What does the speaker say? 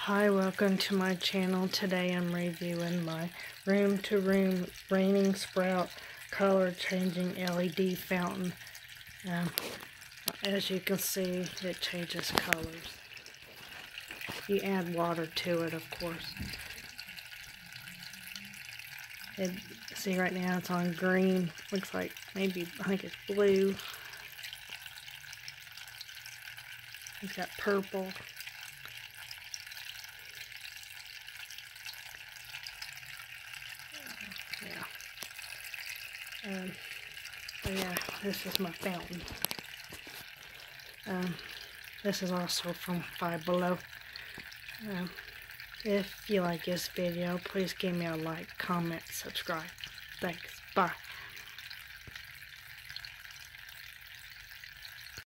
Hi, welcome to my channel. Today I'm reviewing my room to room raining sprout color changing LED fountain. As you can see, it changes colors. You add water to it, of course. See, right now it's on green. Looks like maybe, I think it's blue. It's got purple. So yeah, this is my fountain. This is also from Five Below. If you like this video, please give me a like, comment, subscribe. Thanks. Bye.